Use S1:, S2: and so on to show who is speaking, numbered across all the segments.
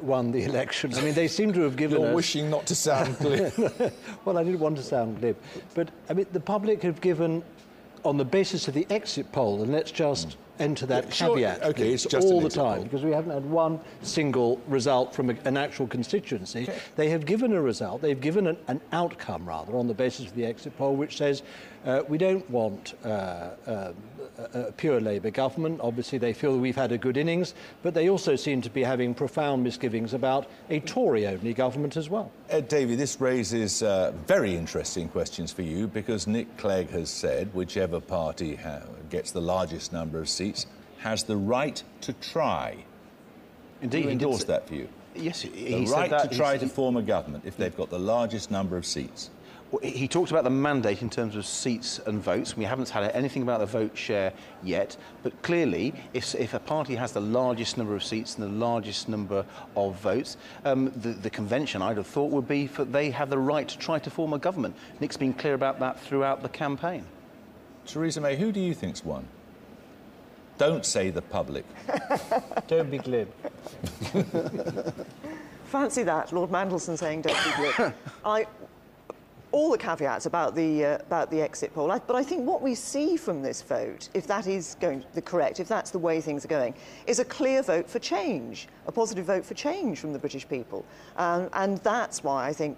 S1: won the election. I mean, they seem to have given
S2: You're wishing not to sound glib.
S1: Well, I didn't want to sound glib. But, I mean, the public have given, on the basis of the exit poll, and let's just enter that caveat,
S2: sure. Okay, it's just
S1: all
S2: an
S1: the
S2: exit
S1: time,
S2: poll.
S1: because we haven't had one single result from an actual constituency.
S2: Okay.
S1: They have given a result, they've given an outcome, rather, on the basis of the exit poll, which says we don't want a pure Labour government. Obviously, they feel that we've had a good innings, but they also seem to be having profound misgivings about a Tory-only government as well.
S2: Davey, this raises very interesting questions for you, because Nick Clegg has said whichever party gets the largest number of seats has the right to try.
S3: Indeed,
S2: he endorsed that for you.
S3: Yes, he
S2: the
S3: said
S2: right
S3: that.
S2: to try to form a government if they've got the largest number of seats.
S3: Well, he talked about the mandate in terms of seats and votes. We haven't had anything about the vote share yet, but clearly, if a party has the largest number of seats and the largest number of votes, the convention, I'd have thought, would be that they have the right to try to form a government. Nick's been clear about that throughout the campaign.
S2: Theresa May, who do you think's won? Don't say the public.
S1: Don't be glib.
S4: Fancy that, Lord Mandelson saying don't be glib. All the caveats about the exit poll, but I think what we see from this vote, if that is correct, if that's the way things are going, is a clear vote for change, a positive vote for change from the British people. And that's why I think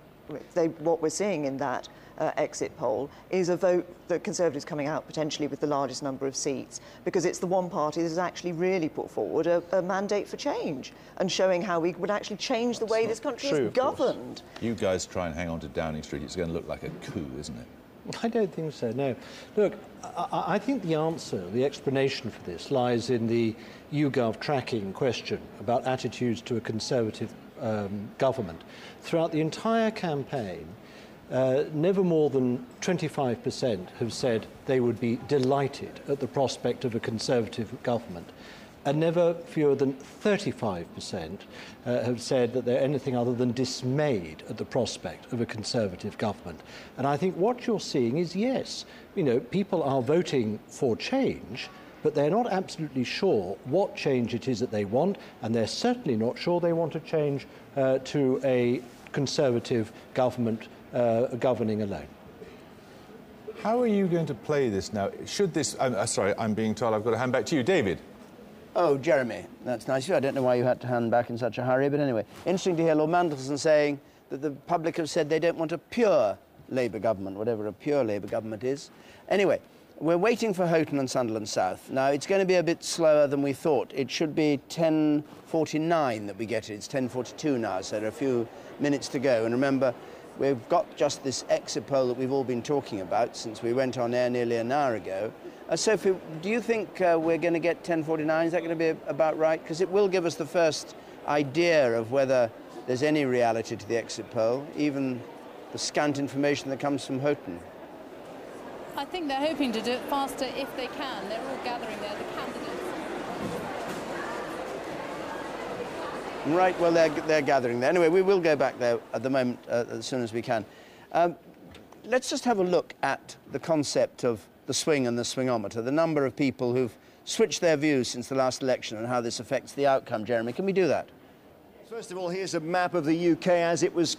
S4: what we're seeing in that exit poll is a vote that Conservatives coming out potentially with the largest number of seats, because it's the one party that has actually really put forward a mandate for change and showing how we would actually change the way this country is governed.
S2: You guys try and hang on to Downing Street, it's going to look like a coup, isn't it?
S1: I don't think so, no. Look, I think the answer, the explanation for this lies in the YouGov tracking question about attitudes to a Conservative government. Throughout the entire campaign, never more than 25% have said they would be delighted at the prospect of a Conservative government, and never fewer than 35% have said that they're anything other than dismayed at the prospect of a Conservative government. And I think what you're seeing is, yes, you know, people are voting for change, but they're not absolutely sure what change it is that they want, and they're certainly not sure they want to change to a Conservative government governing alone.
S2: How are you going to play this now? Should this... sorry, I'm being told I've got to hand back to you. David.
S5: Oh, Jeremy, that's nice of you. I don't know why you had to hand back in such a hurry, but anyway, interesting to hear Lord Mandelson saying that the public have said they don't want a pure Labour government, whatever a pure Labour government is. Anyway, we're waiting for Houghton and Sunderland South. Now, it's going to be a bit slower than we thought. It should be 10:49 that we get it. It's 10:42 now, so there are a few minutes to go. And remember, we've got just this exit poll that we've all been talking about since we went on air nearly an hour ago. Sophie, do you think we're going to get 10:49? Is that going to be about right? Because it will give us the first idea of whether there's any reality to the exit poll, even the scant information that comes from Houghton.
S6: I think they're hoping to do it faster if they can. They're all gathering there, the candidates.
S5: Right, well, they're gathering there. Anyway, we will go back there at the moment as soon as we can. Let's just have a look at the concept of the swing and the swingometer, the number of people who've switched their views since the last election and how this affects the outcome. Jeremy, can we do that?
S7: First of all, here's a map of the UK as it was